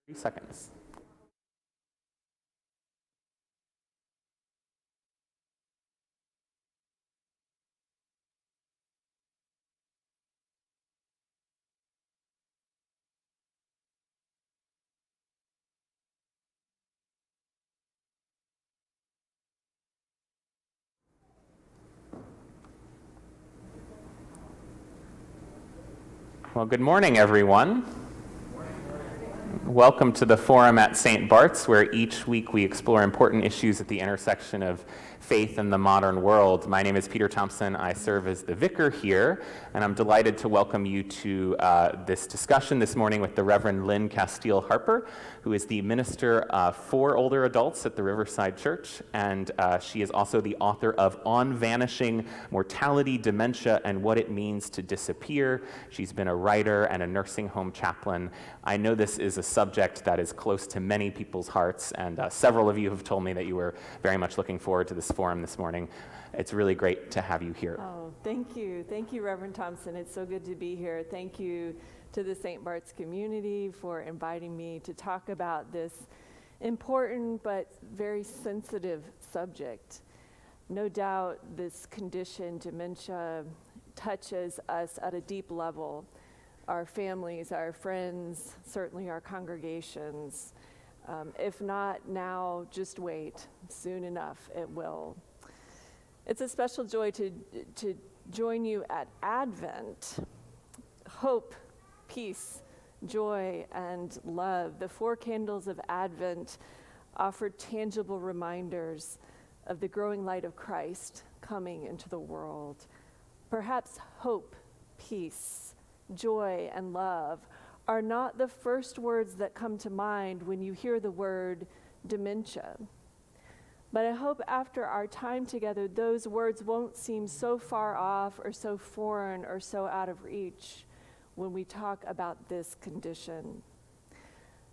3 seconds. Well, good morning, everyone. Welcome to the Forum at St. Bart's, where each week we explore important issues at the intersection of faith and the modern world. My name is Peter Thompson. I serve as the vicar here, and I'm delighted to welcome you to this discussion this morning with the Reverend Lynn Castile Harper, who is the minister for older adults at the Riverside Church, and she is also the author of On Vanishing: Mortality, Dementia, and What It Means to Disappear. She's been a writer and a nursing home chaplain. I know this is a subject that is close to many people's hearts, and several of you have told me that you were very much looking forward to this forum this morning. It's really great to have you here. Oh, thank you. Thank you, Reverend Thompson. It's so good to be here. Thank you to the St. Bart's community for inviting me to talk about this important but very sensitive subject. No doubt this condition, dementia, touches us at a deep level. Our families, our friends, certainly our congregations. If not now, just wait. Soon enough, it will. It's a special joy to join you at Advent. Hope, peace, joy, and love. The 4 candles of Advent offer tangible reminders of the growing light of Christ coming into the world. Perhaps hope, peace, joy, and love are not the first words that come to mind when you hear the word dementia. But I hope after our time together, those words won't seem so far off or so foreign or so out of reach when we talk about this condition.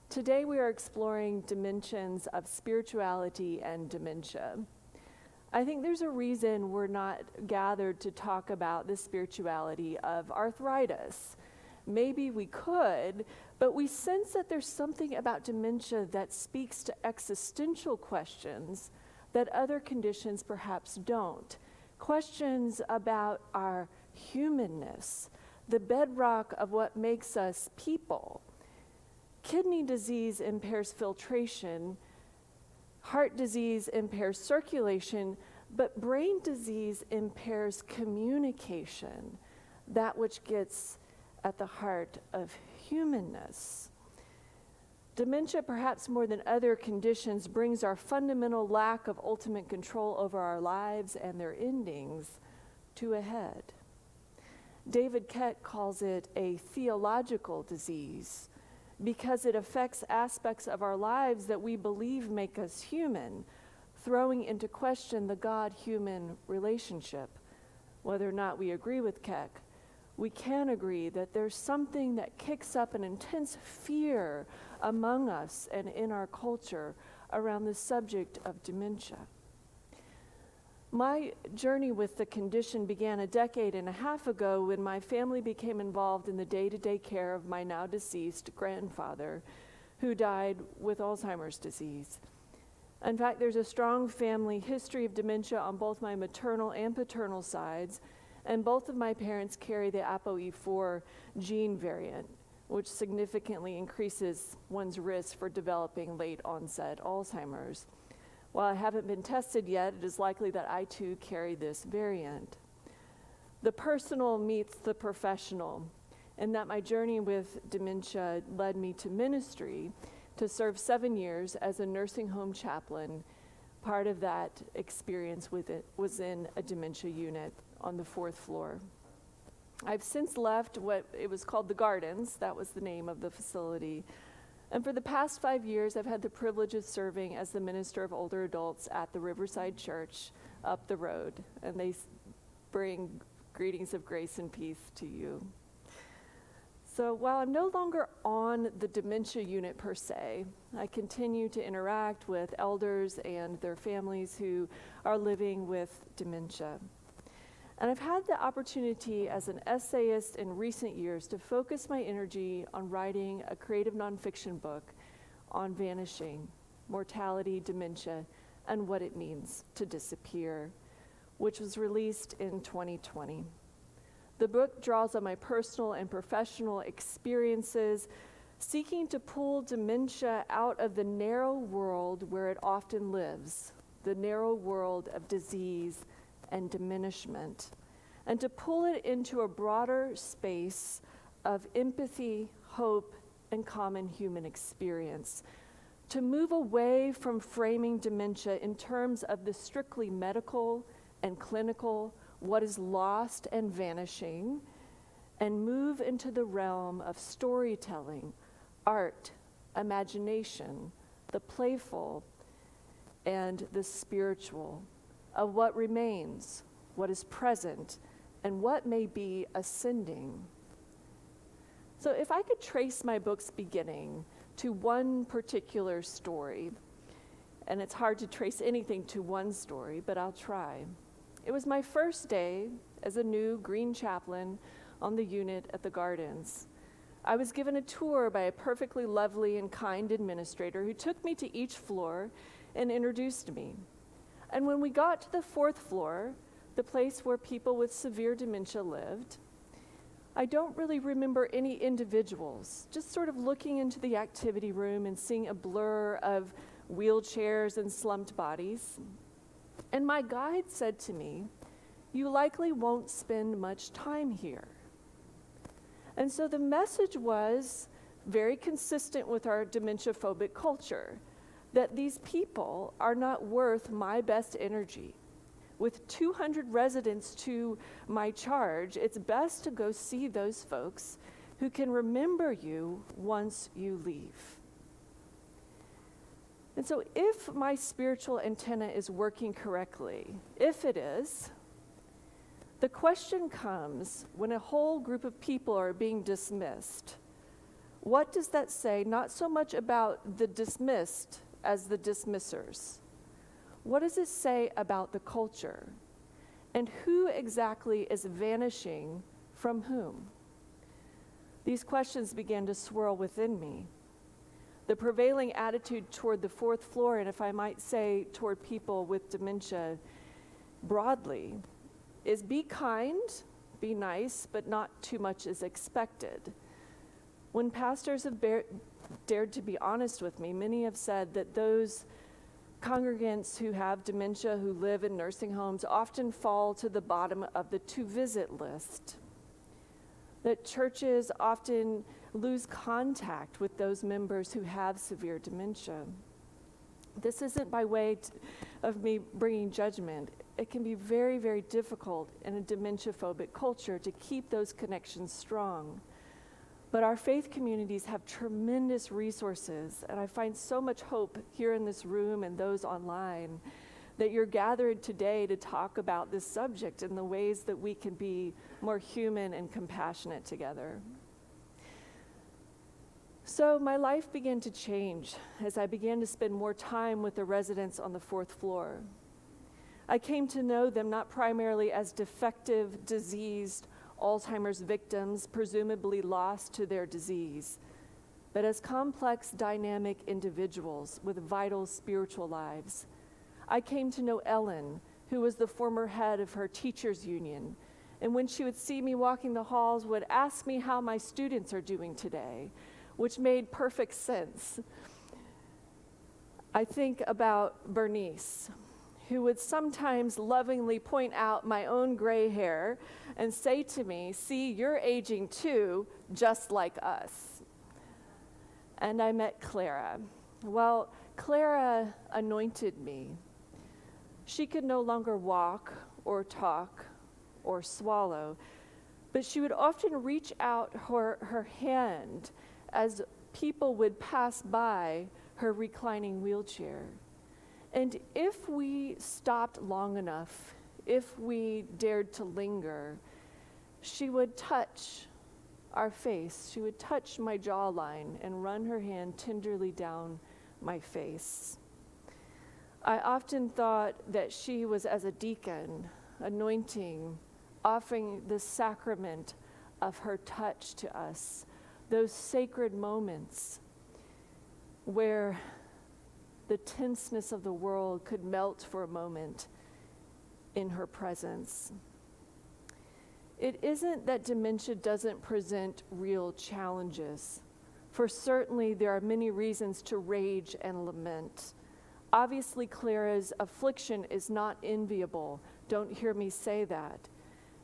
Today we are exploring dimensions of spirituality and dementia. I think there's a reason we're not gathered to talk about the spirituality of arthritis. Maybe we could, but we sense that there's something about dementia that speaks to existential questions that other conditions perhaps don't. Questions about our humanness, the bedrock of what makes us people. Kidney disease impairs filtration, heart disease impairs circulation, but brain disease impairs communication, that which gets at the heart of humanness. Dementia, perhaps more than other conditions, brings our fundamental lack of ultimate control over our lives and their endings to a head. David Keck calls it a theological disease because it affects aspects of our lives that we believe make us human, throwing into question the God-human relationship. Whether or not we agree with Keck, we can agree that there's something that kicks up an intense fear among us and in our culture around the subject of dementia. My journey with the condition began a decade and a half ago when my family became involved in the day-to-day care of my now deceased grandfather, who died with Alzheimer's disease. In fact, there's a strong family history of dementia on both my maternal and paternal sides, and both of my parents carry the ApoE4 gene variant, which significantly increases one's risk for developing late onset Alzheimer's. While I haven't been tested yet, it is likely that I too carry this variant. The personal meets the professional, and that my journey with dementia led me to ministry to serve 7 years as a nursing home chaplain. Part of that experience with it was in a dementia unit on the 4th floor. I've since left what it was called the Gardens, that was the name of the facility. And for the past 5 years, I've had the privilege of serving as the minister of older adults at the Riverside Church up the road. And they bring greetings of grace and peace to you. So while I'm no longer on the dementia unit per se, I continue to interact with elders and their families who are living with dementia. And I've had the opportunity as an essayist in recent years to focus my energy on writing a creative nonfiction book on vanishing, mortality, dementia, and what it means to disappear, which was released in 2020. The book draws on my personal and professional experiences, seeking to pull dementia out of the narrow world where it often lives, the narrow world of disease and diminishment, and to pull it into a broader space of empathy, hope, and common human experience, to move away from framing dementia in terms of the strictly medical and clinical, what is lost and vanishing, and move into the realm of storytelling, art, imagination, the playful, and the spiritual, of what remains, what is present, and what may be ascending. So if I could trace my book's beginning to one particular story, and it's hard to trace anything to one story, but I'll try. It was my first day as a new green chaplain on the unit at the Gardens. I was given a tour by a perfectly lovely and kind administrator who took me to each floor and introduced me. And when we got to the 4th floor, the place where people with severe dementia lived, I don't really remember any individuals, just sort of looking into the activity room and seeing a blur of wheelchairs and slumped bodies. And my guide said to me, "You likely won't spend much time here." And so the message was very consistent with our dementia-phobic culture, that these people are not worth my best energy. With 200 residents to my charge, it's best to go see those folks who can remember you once you leave. And so if my spiritual antenna is working correctly, if it is, the question comes when a whole group of people are being dismissed. What does that say, not so much about the dismissed as the dismissers? What does it say about the culture? And who exactly is vanishing from whom? These questions began to swirl within me. The prevailing attitude toward the 4th floor, and if I might say toward people with dementia broadly, is be kind, be nice, but not too much is expected. When pastors have dared to be honest with me, many have said that those congregants who have dementia, who live in nursing homes, often fall to the bottom of the to-visit list. That churches often lose contact with those members who have severe dementia. This isn't by way of me bringing judgment. It can be very, very difficult in a dementia-phobic culture to keep those connections strong. But our faith communities have tremendous resources, and I find so much hope here in this room and those online that you're gathered today to talk about this subject and the ways that we can be more human and compassionate together. So my life began to change as I began to spend more time with the residents on the 4th floor. I came to know them not primarily as defective, diseased Alzheimer's victims, presumably lost to their disease, but as complex, dynamic individuals with vital spiritual lives. I came to know Ellen, who was the former head of her teachers' union, and when she would see me walking the halls, would ask me how my students are doing today, which made perfect sense. I think about Bernice, who would sometimes lovingly point out my own gray hair and say to me, "See, you're aging too, just like us." And I met Clara. Well, Clara anointed me. She could no longer walk or talk or swallow, but she would often reach out her hand as people would pass by her reclining wheelchair. And if we stopped long enough, if we dared to linger, she would touch our face. She would touch my jawline and run her hand tenderly down my face. I often thought that she was as a deacon, anointing, offering the sacrament of her touch to us, those sacred moments. where the tenseness of the world could melt for a moment in her presence. It isn't that dementia doesn't present real challenges, for certainly there are many reasons to rage and lament. Obviously, Clara's affliction is not enviable. Don't hear me say that.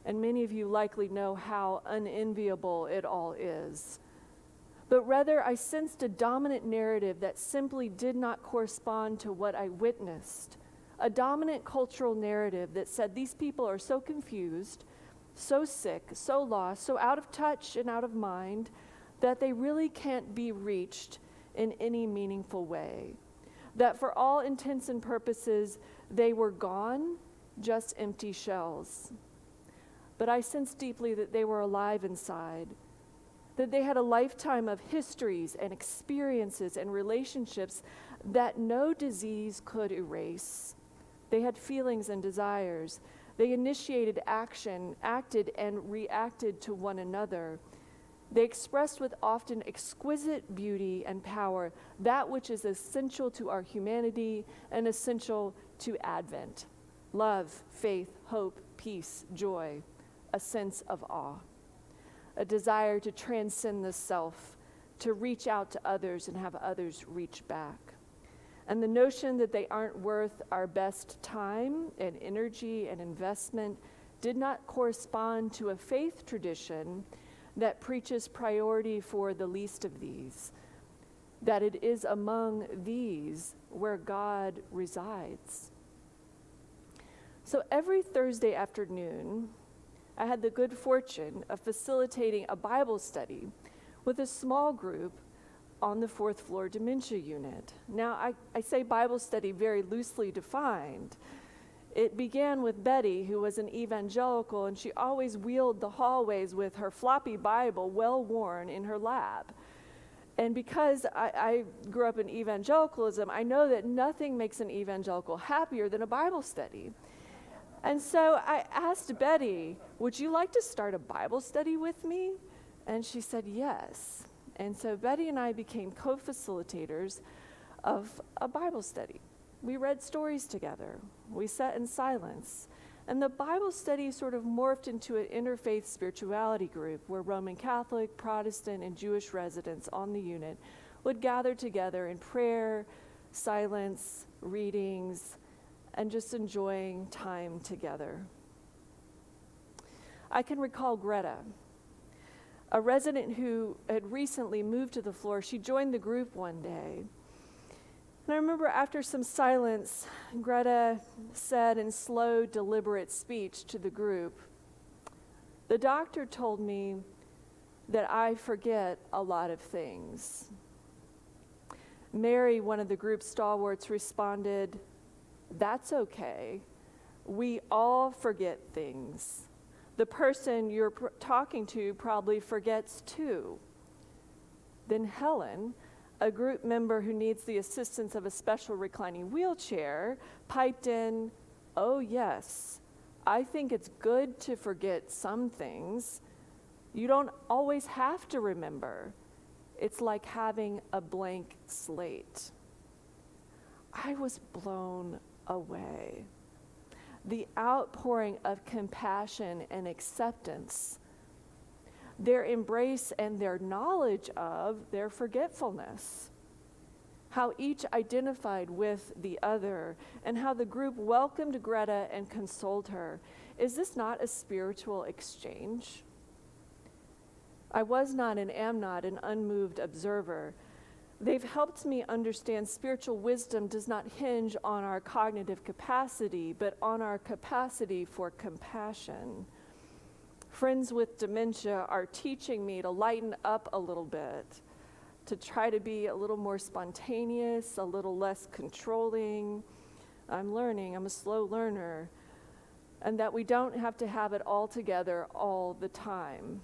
And many of you likely know how unenviable it all is. But rather, I sensed a dominant narrative that simply did not correspond to what I witnessed. A dominant cultural narrative that said these people are so confused, so sick, so lost, so out of touch and out of mind, that they really can't be reached in any meaningful way. That for all intents and purposes, they were gone, just empty shells. But I sensed deeply that they were alive inside, that they had a lifetime of histories and experiences and relationships that no disease could erase. They had feelings and desires. They initiated action, acted and reacted to one another. They expressed with often exquisite beauty and power that which is essential to our humanity and essential to Advent: love, faith, hope, peace, joy, a sense of awe, a desire to transcend the self, to reach out to others and have others reach back. And the notion that they aren't worth our best time and energy and investment did not correspond to a faith tradition that preaches priority for the least of these, that it is among these where God resides. So every Thursday afternoon, I had the good fortune of facilitating a Bible study with a small group on the 4th floor dementia unit. Now, I say Bible study very loosely defined. It began with Betty, who was an evangelical, and she always wheeled the hallways with her floppy Bible well worn in her lap. And because I grew up in evangelicalism, I know that nothing makes an evangelical happier than a Bible study. And so I asked Betty, would you like to start a Bible study with me? And she said yes. And so Betty and I became co-facilitators of a Bible study. We read stories together. We sat in silence. And the Bible study sort of morphed into an interfaith spirituality group where Roman Catholic, Protestant, and Jewish residents on the unit would gather together in prayer, silence, readings, and just enjoying time together. I can recall Greta, a resident who had recently moved to the floor. She joined the group one day. And I remember after some silence, Greta said in slow, deliberate speech to the group, "The doctor told me that I forget a lot of things." Mary, one of the group's stalwarts, responded, "That's okay. We all forget things. The person you're talking to probably forgets too." Then Helen, a group member who needs the assistance of a special reclining wheelchair, piped in, "Oh yes, I think it's good to forget some things. You don't always have to remember. It's like having a blank slate." I was blown away. The outpouring of compassion and acceptance, their embrace and their knowledge of their forgetfulness, how each identified with the other, and how the group welcomed Greta and consoled her. Is this not a spiritual exchange? I was not and am not an unmoved observer. They've helped me understand spiritual wisdom does not hinge on our cognitive capacity, but on our capacity for compassion. Friends with dementia are teaching me to lighten up a little bit, to try to be a little more spontaneous, a little less controlling. I'm learning, I'm a slow learner, and that we don't have to have it all together all the time.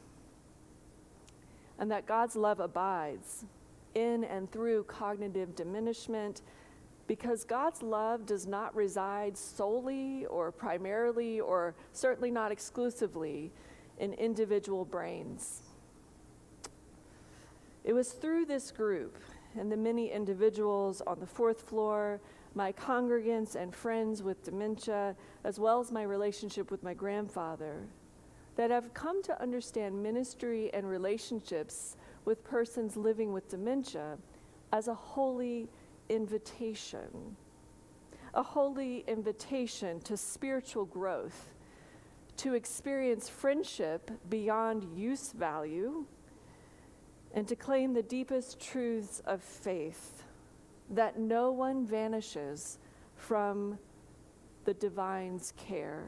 And that God's love abides in and through cognitive diminishment, because God's love does not reside solely or primarily or certainly not exclusively in individual brains. It was through this group and the many individuals on the fourth floor, my congregants and friends with dementia, as well as my relationship with my grandfather, that I've come to understand ministry and relationships with persons living with dementia as a holy invitation to spiritual growth, to experience friendship beyond use value, and to claim the deepest truths of faith, that no one vanishes from the divine's care.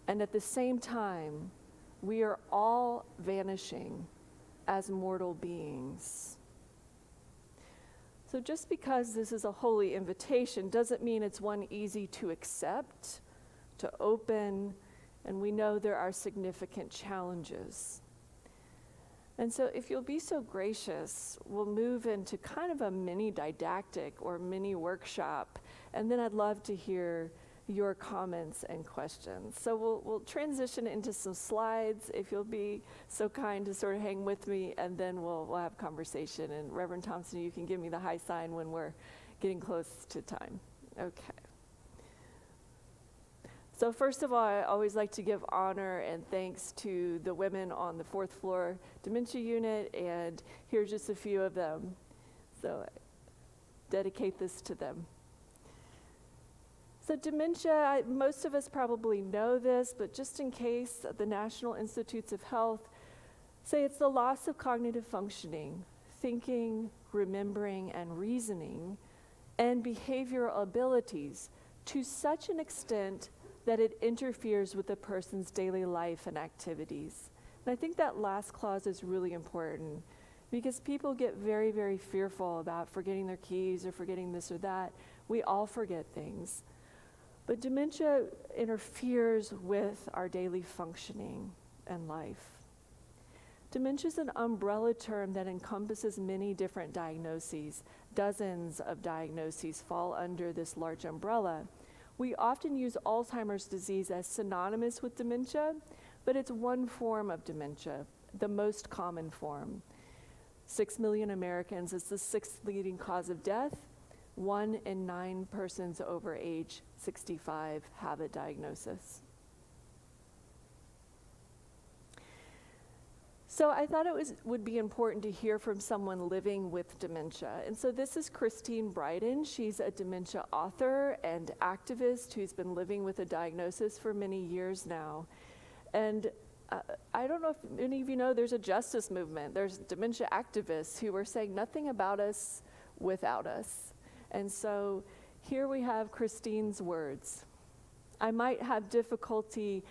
And at the same time, we are all vanishing as mortal beings. So just because this is a holy invitation doesn't mean it's one easy to accept, to open, and we know there are significant challenges. And so if you'll be so gracious, we'll move into kind of a mini didactic or mini workshop, and then I'd love to hear your comments and questions. So we'll transition into some slides, if you'll be so kind to sort of hang with me, and then we'll have conversation. And Reverend Thompson, you can give me the high sign when we're getting close to time. Okay. So first of all, I always like to give honor and thanks to the women on the fourth floor dementia unit, and here's just a few of them. So I dedicate this to them. So dementia, most of us probably know this, but just in case, the National Institutes of Health say it's the loss of cognitive functioning, thinking, remembering, and reasoning, and behavioral abilities to such an extent that it interferes with a person's daily life and activities. And I think that last clause is really important because people get very, very fearful about forgetting their keys or forgetting this or that. We all forget things. But dementia interferes with our daily functioning and life. Dementia is an umbrella term that encompasses many different diagnoses. Dozens of diagnoses fall under this large umbrella. We often use Alzheimer's disease as synonymous with dementia, but it's one form of dementia, the most common form. 6 million Americans is the sixth leading cause of death. 1 in 9 persons over age 65 have a diagnosis. So I thought it would be important to hear from someone living with dementia. And so this is Christine Briden. She's a dementia author and activist who's been living with a diagnosis for many years now. And I don't know if any of you know, there's a justice movement. There's dementia activists who are saying nothing about us without us. And so here we have Christine's words. I might have difficulty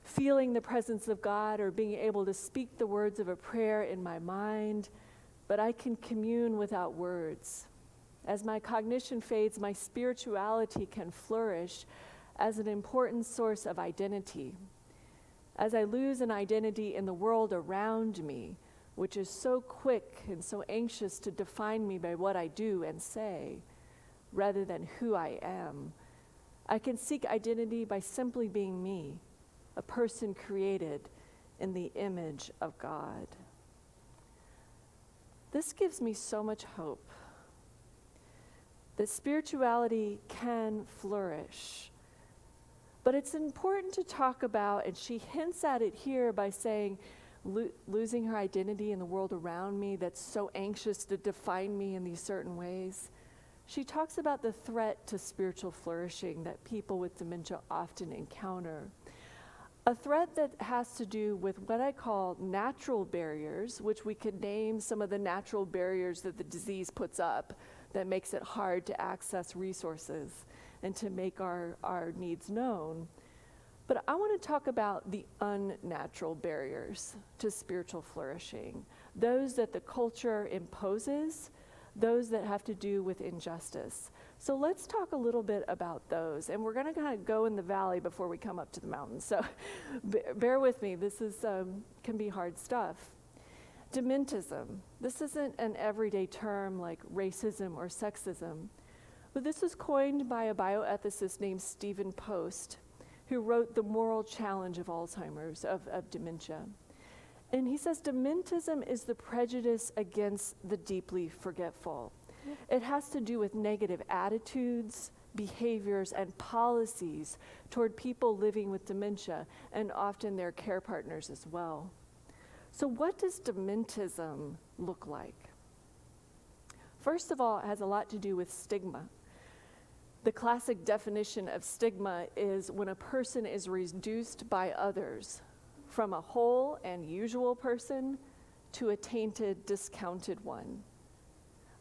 feeling the presence of God or being able to speak the words of a prayer in my mind, but I can commune without words. As my cognition fades, my spirituality can flourish as an important source of identity. As I lose an identity in the world around me, which is so quick and so anxious to define me by what I do and say, rather than who I am, I can seek identity by simply being me, a person created in the image of God. This gives me so much hope that spirituality can flourish. But it's important to talk about, and she hints at it here by saying, losing her identity in the world around me that's so anxious to define me in these certain ways. She talks about the threat to spiritual flourishing that people with dementia often encounter. A threat that has to do with what I call natural barriers, which we could name some of the natural barriers that the disease puts up that makes it hard to access resources and to make our needs known. But I want to talk about the unnatural barriers to spiritual flourishing, those that the culture imposes, those that have to do with injustice. So let's talk a little bit about those. And we're going to kind of go in the valley before we come up to the mountain. So bear with me. This is can be hard stuff. Dementism. This isn't an everyday term like racism or sexism. But this was coined by a bioethicist named Stephen Post, who wrote The Moral Challenge of Alzheimer's, of dementia. And he says dementism is the prejudice against the deeply forgetful. It has to do with negative attitudes, behaviors, and policies toward people living with dementia, and often their care partners as well. So what does dementism look like? First of all, it has a lot to do with stigma. The classic definition of stigma is when a person is reduced by others from a whole and usual person to a tainted, discounted one.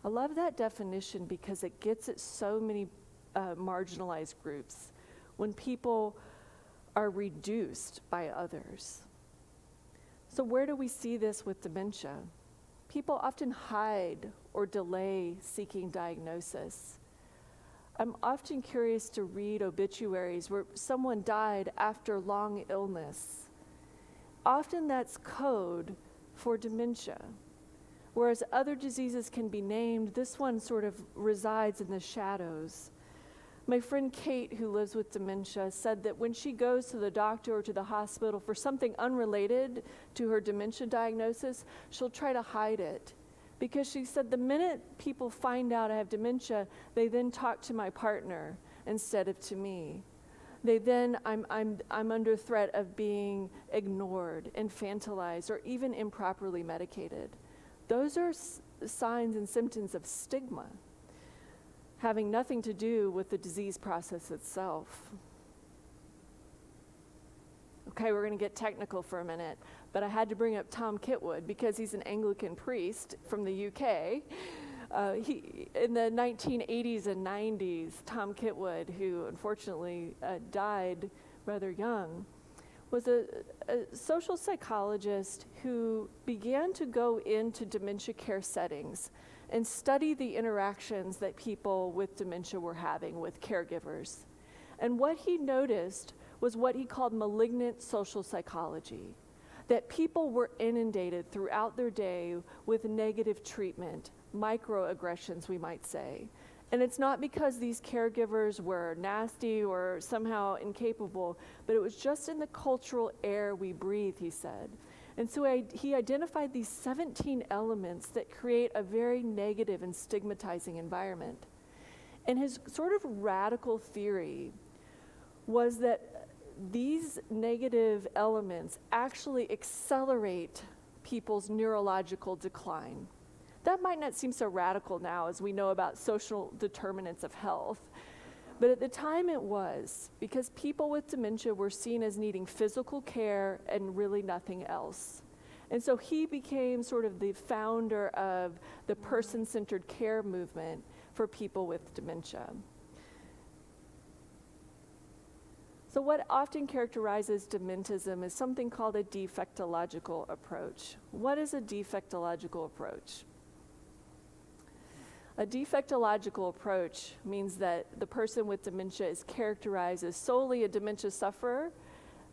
I love that definition because it gets at so many marginalized groups when people are reduced by others. So where do we see this with dementia? People often hide or delay seeking diagnosis. I'm often curious to read obituaries where someone died after long illness. Often that's code for dementia. Whereas other diseases can be named, this one sort of resides in the shadows. My friend Kate, who lives with dementia, said that when she goes to the doctor or to the hospital for something unrelated to her dementia diagnosis, she'll try to hide it. Because she said the minute people find out I have dementia, they then talk to my partner instead of to me. I'm under threat of being ignored, infantilized, or even improperly medicated. Those are signs and symptoms of stigma, having nothing to do with the disease process itself. Okay, we're going to get technical for a minute, but I had to bring up Tom Kitwood because he's an Anglican priest from the UK. In the 1980s and 90s, Tom Kitwood, who unfortunately died rather young, was a social psychologist who began to go into dementia care settings and study the interactions that people with dementia were having with caregivers. And what he noticed was what he called malignant social psychology, that people were inundated throughout their day with negative treatment, microaggressions, we might say. And it's not because these caregivers were nasty or somehow incapable, but it was just in the cultural air we breathe, he said. And so he identified these 17 elements that create a very negative and stigmatizing environment. And his sort of radical theory was that these negative elements actually accelerate people's neurological decline. That might not seem so radical now as we know about social determinants of health, but at the time it was, because people with dementia were seen as needing physical care and really nothing else. And so he became sort of the founder of the person-centered care movement for people with dementia. So what often characterizes dementism is something called a defectological approach. What is a defectological approach? A defectological approach means that the person with dementia is characterized as solely a dementia sufferer,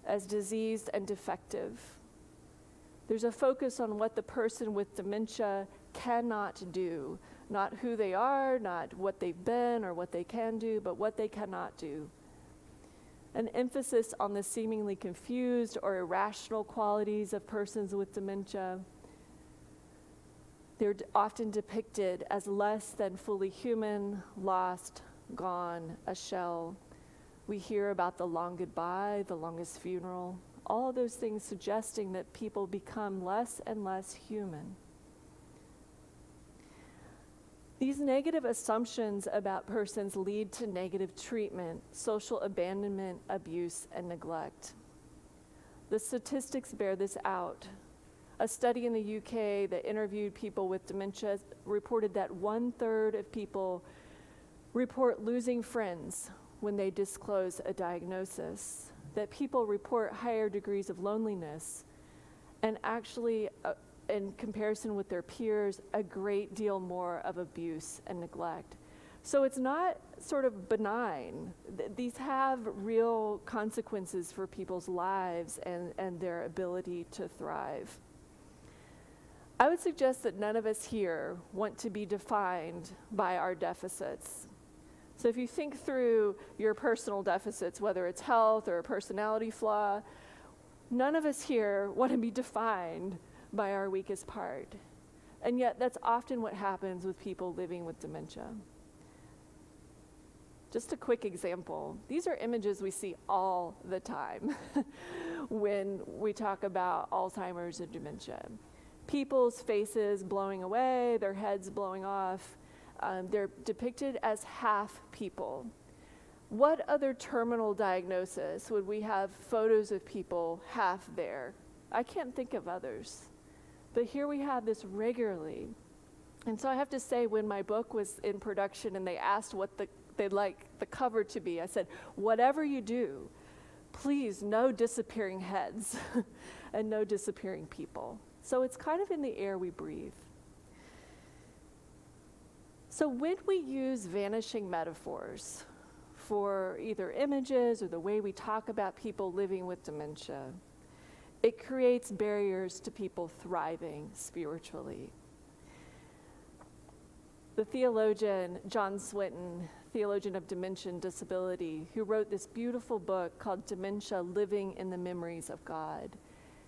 as diseased and defective. There's a focus on what the person with dementia cannot do, not who they are, not what they've been or what they can do, but what they cannot do. An emphasis on the seemingly confused or irrational qualities of persons with dementia. They're often depicted as less than fully human, lost, gone, a shell. We hear about the long goodbye, the longest funeral, all of those things suggesting that people become less and less human. These negative assumptions about persons lead to negative treatment, social abandonment, abuse, and neglect. The statistics bear this out. A study in the UK that interviewed people with dementia reported that 1/3 of people report losing friends when they disclose a diagnosis, that people report higher degrees of loneliness, and actually, in comparison with their peers, a great deal more of abuse and neglect. So it's not sort of benign. These have real consequences for people's lives and their ability to thrive. I would suggest that none of us here want to be defined by our deficits. So if you think through your personal deficits, whether it's health or a personality flaw, none of us here want to be defined by our weakest part. And yet that's often what happens with people living with dementia. Just a quick example. These are images we see all the time when we talk about Alzheimer's and dementia. People's faces blowing away, their heads blowing off. They're depicted as half people. What other terminal diagnosis would we have photos of people half there? I can't think of others. But here we have this regularly. And so I have to say, when my book was in production and they asked what they'd like the cover to be, I said, whatever you do, please, no disappearing heads and no disappearing people. So it's kind of in the air we breathe. So when we use vanishing metaphors for either images or the way we talk about people living with dementia, it creates barriers to people thriving spiritually. The theologian John Swinton, theologian of dementia and disability, who wrote this beautiful book called Dementia: Living in the Memories of God,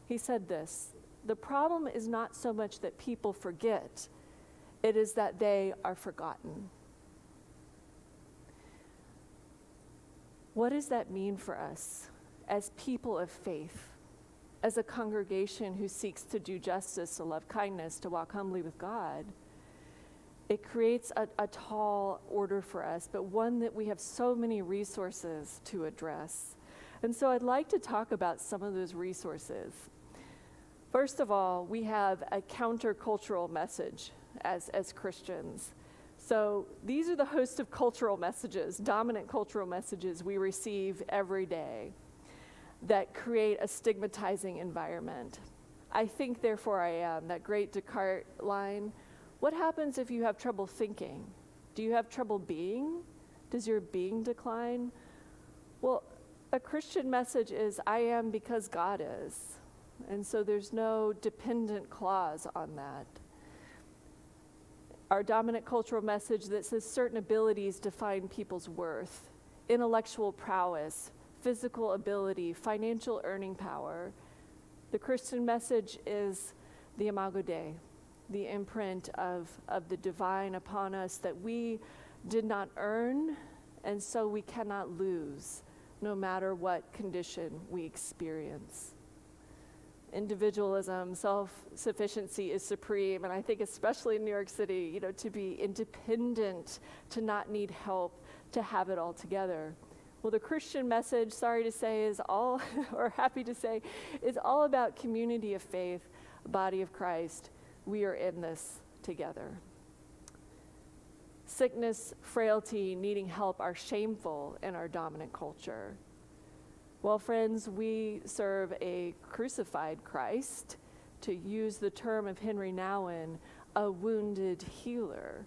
he said this: the problem is not so much that people forget, it is that they are forgotten. What does that mean for us as people of faith, as a congregation who seeks to do justice, to love kindness, to walk humbly with God? It creates a tall order for us, but one that we have so many resources to address. And so I'd like to talk about some of those resources. First of all, we have a countercultural message as Christians. So these are the host of cultural messages, dominant cultural messages we receive every day that create a stigmatizing environment. I think, therefore I am, that great Descartes line. What happens if you have trouble thinking? Do you have trouble being? Does your being decline? Well, a Christian message is, I am because God is. And so there's no dependent clause on that. Our dominant cultural message that says certain abilities define people's worth: intellectual prowess, physical ability, financial earning power. The Christian message is the Imago Dei, the imprint of the divine upon us that we did not earn, and so we cannot lose, no matter what condition we experience. Individualism, self-sufficiency is supreme, and I think especially in New York City, to be independent, to not need help, to have it all together. Well, the Christian message, sorry to say, is all, or happy to say, is all about community of faith, body of Christ. We are in this together. Sickness, frailty, needing help are shameful in our dominant culture. Well, friends, we serve a crucified Christ, to use the term of Henry Nouwen, a wounded healer.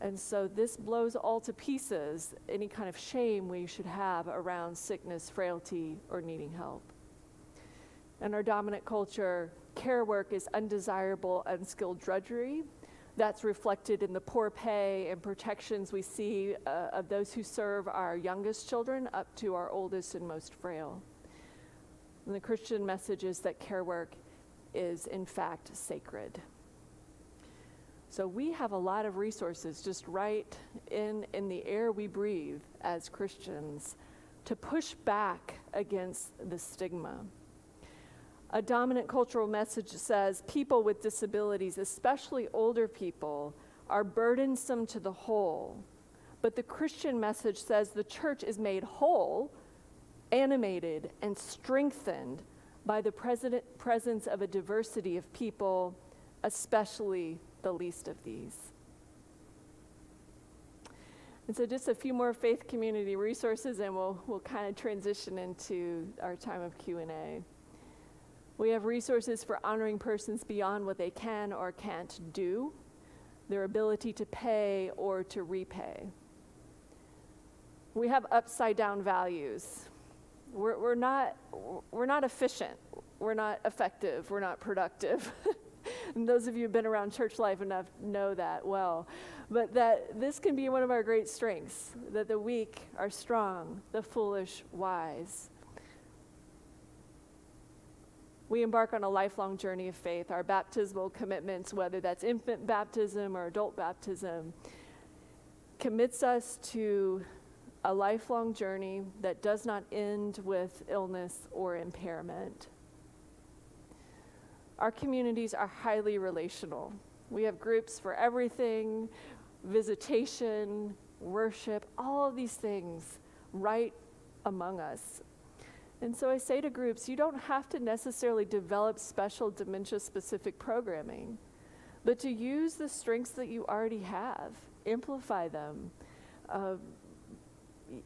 And so this blows all to pieces any kind of shame we should have around sickness, frailty, or needing help. In our dominant culture, care work is undesirable, unskilled drudgery. That's reflected in the poor pay and protections we see of those who serve our youngest children up to our oldest and most frail. And the Christian message is that care work is, in fact, sacred. So we have a lot of resources just right in the air we breathe as Christians to push back against the stigma. A dominant cultural message says people with disabilities, especially older people, are burdensome to the whole. But the Christian message says the church is made whole, animated, and strengthened by the presence of a diversity of people, especially the least of these. And so just a few more faith community resources, and we'll kind of transition into our time of Q&A. We have resources for honoring persons beyond what they can or can't do, their ability to pay or to repay. We have upside down values. We're not efficient, we're not effective, we're not productive. And those of you who've been around church life enough know that well. But that this can be one of our great strengths, that the weak are strong, the foolish wise. We embark on a lifelong journey of faith. Our baptismal commitments, whether that's infant baptism or adult baptism, commits us to a lifelong journey that does not end with illness or impairment. Our communities are highly relational. We have groups for everything, visitation, worship, all of these things right among us. And so I say to groups, you don't have to necessarily develop special dementia-specific programming, but to use the strengths that you already have, amplify them.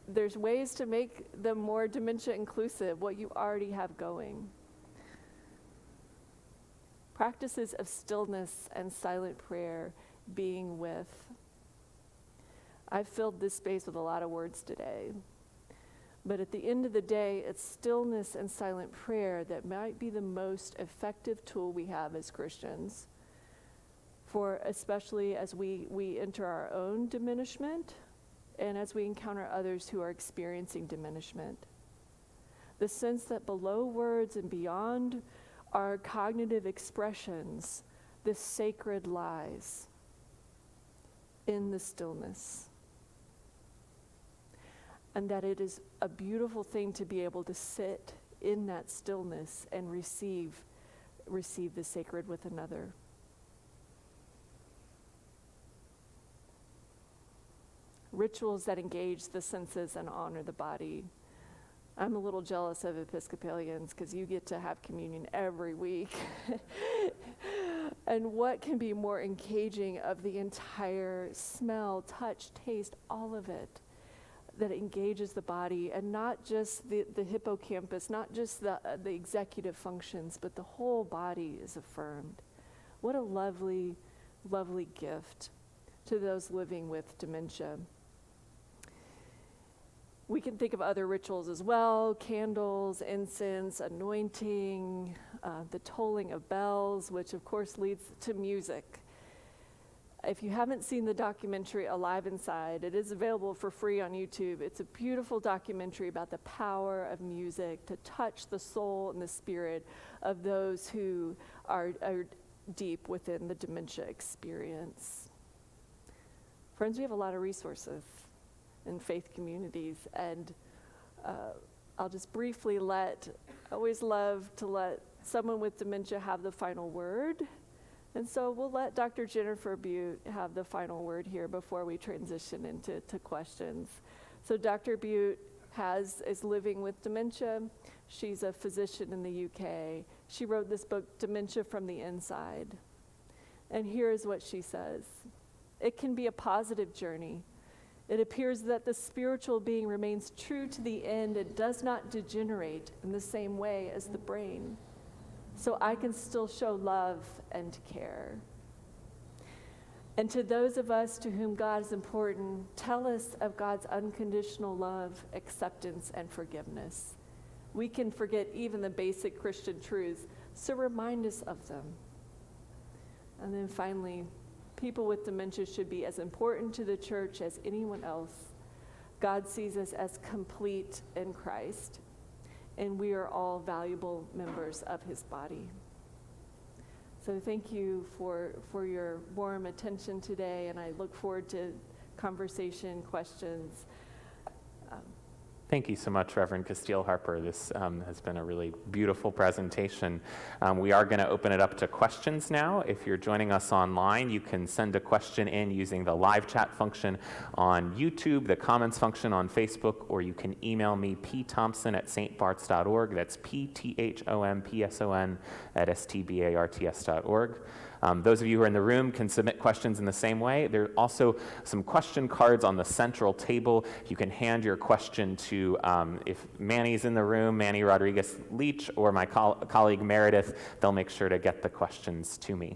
There's ways to make them more dementia inclusive, what you already have going. Practices of stillness and silent prayer, being with. I've filled this space with a lot of words today. But at the end of the day, it's stillness and silent prayer that might be the most effective tool we have as Christians, for especially as we enter our own diminishment and as we encounter others who are experiencing diminishment. The sense that below words and beyond our cognitive expressions, the sacred lies in the stillness. And that it is a beautiful thing to be able to sit in that stillness and receive the sacred with another. Rituals that engage the senses and honor the body. I'm a little jealous of Episcopalians because you get to have communion every week. And what can be more engaging of the entire smell, touch, taste, all of it, that engages the body, and not just the hippocampus, not just the executive functions, but the whole body is affirmed. What a lovely, lovely gift to those living with dementia. We can think of other rituals as well: candles, incense, anointing, the tolling of bells, which of course leads to music. If you haven't seen the documentary Alive Inside, it is available for free on YouTube. It's a beautiful documentary about the power of music to touch the soul and the spirit of those who are deep within the dementia experience. Friends, we have a lot of resources in faith communities, and I'll just briefly I always love to let someone with dementia have the final word. And so we'll let Dr. Jennifer Butte have the final word here before we transition into questions. So Dr. Butte is living with dementia. She's a physician in the UK. She wrote this book, Dementia from the Inside. And here's what she says. It can be a positive journey. It appears that the spiritual being remains true to the end and does not degenerate in the same way as the brain. So I can still show love and care. And to those of us to whom God is important, tell us of God's unconditional love, acceptance, and forgiveness. We can forget even the basic Christian truths, so remind us of them. And then finally, people with dementia should be as important to the church as anyone else. God sees us as complete in Christ, and we are all valuable members of his body. So thank you for your warm attention today, and I look forward to conversation, questions. Thank you so much, Reverend Castile Harper. This has been a really beautiful presentation. We are going to open it up to questions now. If you're joining us online, you can send a question in using the live chat function on YouTube, the comments function on Facebook, or you can email me, pthompson@stbarts.org. That's pthompson@stbarts.org. Those of you who are in the room can submit questions in the same way. There are also some question cards on the central table. You can hand your question to, if Manny's in the room, Manny Rodriguez-Leach, or my colleague Meredith. They'll make sure to get the questions to me.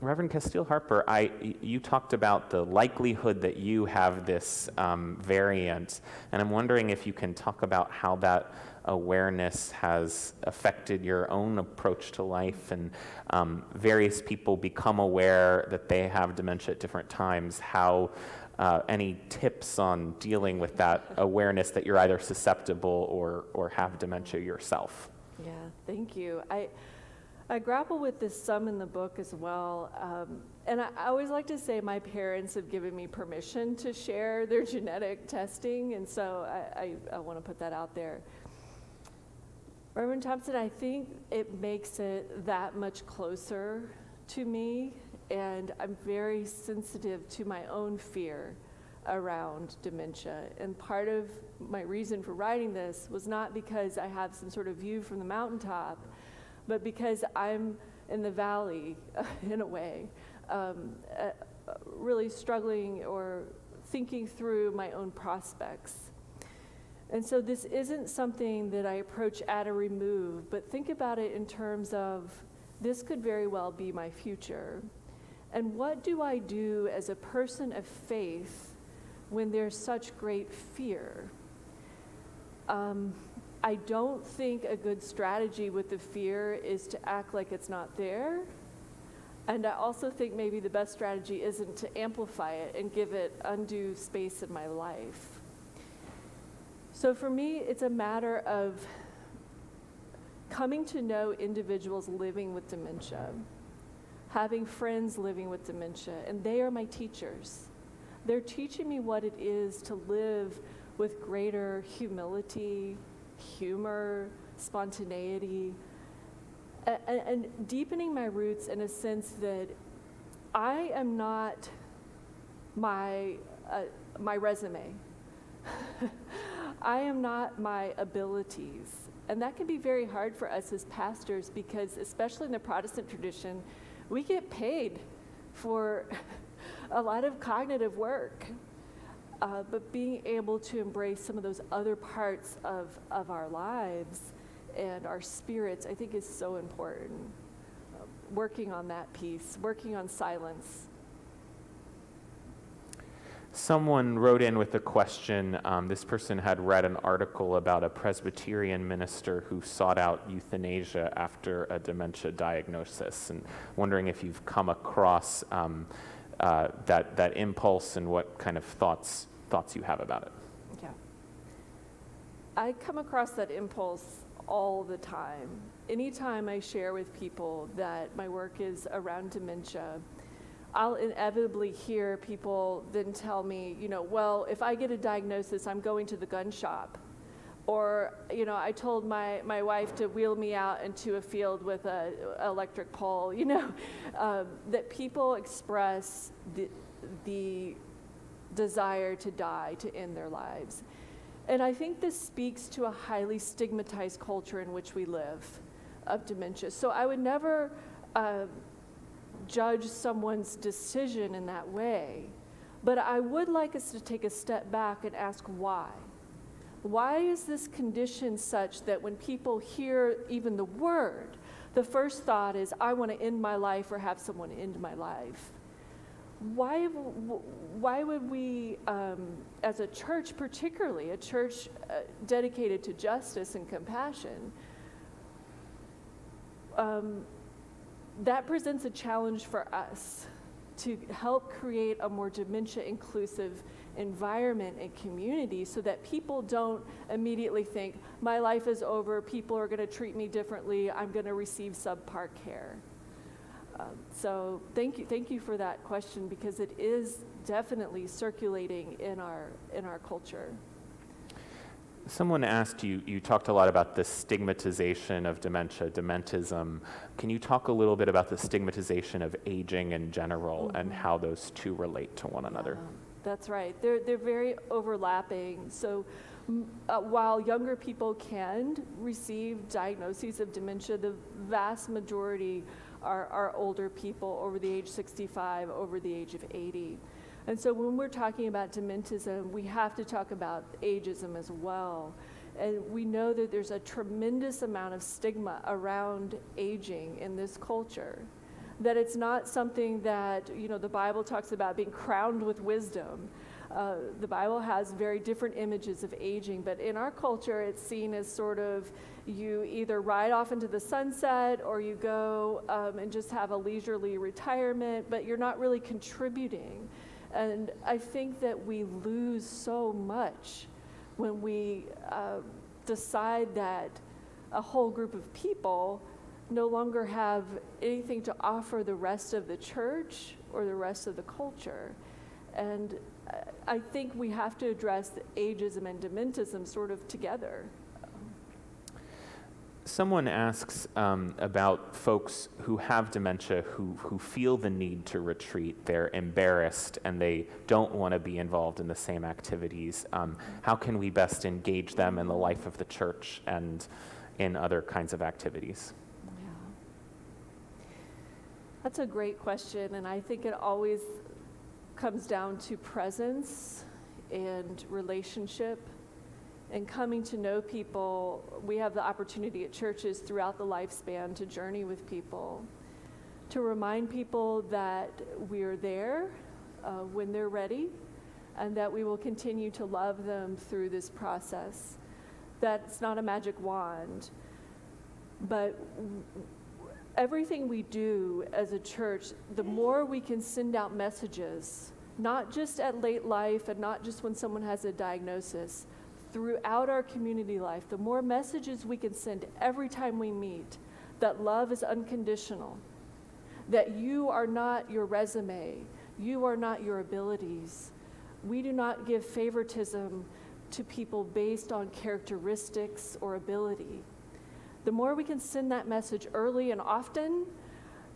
Reverend Castile Harper, you talked about the likelihood that you have this variant, and I'm wondering if you can talk about how that awareness has affected your own approach to life, and various people become aware that they have dementia at different times. How any tips on dealing with that awareness that you're either susceptible or have dementia yourself? Yeah, Thank you. I grapple with this some in the book as well. And I always like to say my parents have given me permission to share their genetic testing, and so I want to put that out there. Reverend Thompson, I think it makes it that much closer to me, and I'm very sensitive to my own fear around dementia. And part of my reason for writing this was not because I have some sort of view from the mountaintop, but because I'm in the valley, in a way, really struggling or thinking through my own prospects. And so this isn't something that I approach at a remove, but think about it in terms of this could very well be my future. And what do I do as a person of faith when there's such great fear? I don't think a good strategy with the fear is to act like it's not there. And I also think maybe the best strategy isn't to amplify it and give it undue space in my life. So for me, it's a matter of coming to know individuals living with dementia, having friends living with dementia, and they are my teachers. They're teaching me what it is to live with greater humility, humor, spontaneity, and deepening my roots in a sense that I am not my resume. I am not my abilities. And that can be very hard for us as pastors because, especially in the Protestant tradition, we get paid for a lot of cognitive work. But being able to embrace some of those other parts of our lives and our spirits, I think is so important. Working on that piece, working on silence. Someone wrote in with a question. This person had read an article about a Presbyterian minister who sought out euthanasia after a dementia diagnosis, and wondering if you've come across that impulse and what kind of thoughts you have about it. Yeah. I come across that impulse all the time. Anytime I share with people that my work is around dementia, I'll inevitably hear people then tell me, well, if I get a diagnosis, I'm going to the gun shop. Or, I told my wife to wheel me out into a field with an electric pole, that people express the desire to die, to end their lives. And I think this speaks to a highly stigmatized culture in which we live of dementia. So I would never judge someone's decision in that way, but I would like us to take a step back and ask why. Why is this condition such that when people hear even the word, the first thought is, I want to end my life or have someone end my life? Why would we, as a church particularly, a church dedicated to justice and compassion, that presents a challenge for us to help create a more dementia-inclusive environment and community so that people don't immediately think, my life is over, people are going to treat me differently, I'm going to receive subpar care. So thank you for that question, because it is definitely circulating in our culture. Someone asked you talked a lot about the stigmatization of dementia, dementism. Can you talk a little bit about the stigmatization of aging in general and how those two relate to one another? That's right. They're very overlapping. So while younger people can receive diagnoses of dementia, the vast majority are older people over the age 65, over the age of 80. And so when we're talking about dementism, we have to talk about ageism as well. And we know that there's a tremendous amount of stigma around aging in this culture. That it's not something that, the Bible talks about being crowned with wisdom. The Bible has very different images of aging, but in our culture, it's seen as sort of you either ride off into the sunset or you go and just have a leisurely retirement, but you're not really contributing. And I think that we lose so much when we decide that a whole group of people no longer have anything to offer the rest of the church or the rest of the culture. And I think we have to address ageism and dementism sort of together. Someone asks about folks who have dementia who feel the need to retreat. They're embarrassed and they don't want to be involved in the same activities. How can we best engage them in the life of the church and in other kinds of activities? Yeah. That's a great question, and I think it always comes down to presence and relationship and coming to know people. We have the opportunity at churches throughout the lifespan to journey with people, to remind people that we're there when they're ready, and that we will continue to love them through this process. That's not a magic wand, but everything we do as a church, the more we can send out messages, not just at late life and not just when someone has a diagnosis, throughout our community life, the more messages we can send every time we meet, that love is unconditional, that you are not your resume, you are not your abilities. We do not give favoritism to people based on characteristics or ability. The more we can send that message early and often,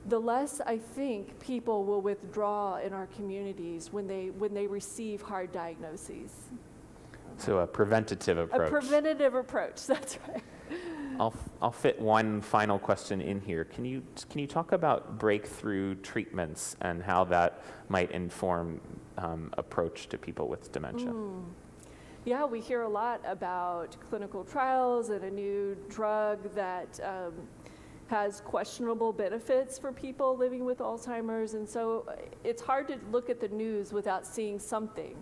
the less I think people will withdraw in our communities when they receive hard diagnoses. So a preventative approach. A preventative approach, that's right. I'll fit one final question in here. Can you talk about breakthrough treatments and how that might inform approach to people with dementia? Yeah, we hear a lot about clinical trials and a new drug that has questionable benefits for people living with Alzheimer's, and so it's hard to look at the news without seeing something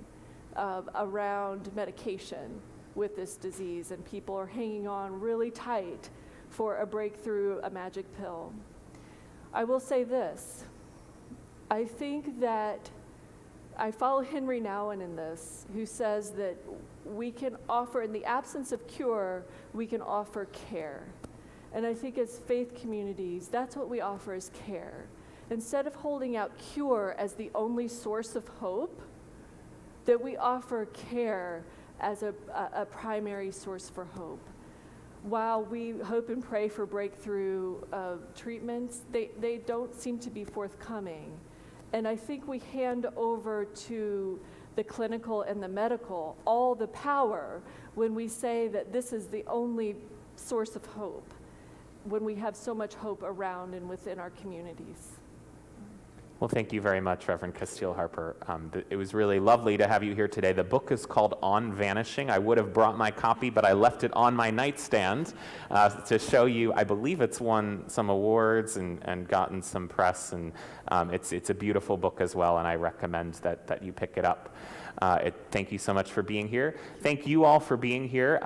around medication with this disease, and people are hanging on really tight for a breakthrough, a magic pill. I will say this, I think that I follow Henry Nouwen in this, who says that we can offer, in the absence of cure, we can offer care. And I think as faith communities, that's what we offer is care. Instead of holding out cure as the only source of hope, that we offer care as a primary source for hope. While we hope and pray for breakthrough treatments, they don't seem to be forthcoming. And I think we hand over to the clinical and the medical all the power when we say that this is the only source of hope, when we have so much hope around and within our communities. Well, thank you very much, Reverend Castile Harper. It was really lovely to have you here today. The book is called On Vanishing. I would have brought my copy, but I left it on my nightstand to show you. I believe it's won some awards and gotten some press, and it's a beautiful book as well, and I recommend that you pick it up. Thank you so much for being here. Thank you all for being here.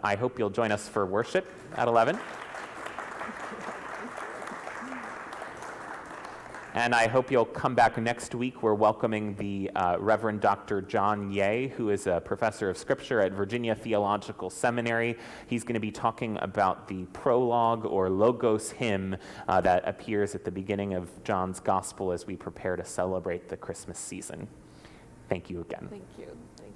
I hope you'll join us for worship at 11. And I hope you'll come back next week. We're welcoming the Reverend Dr. John Ye, who is a professor of scripture at Virginia Theological Seminary. He's going to be talking about the prologue or Logos hymn that appears at the beginning of John's Gospel as we prepare to celebrate the Christmas season. Thank you again. Thank you. Thank you.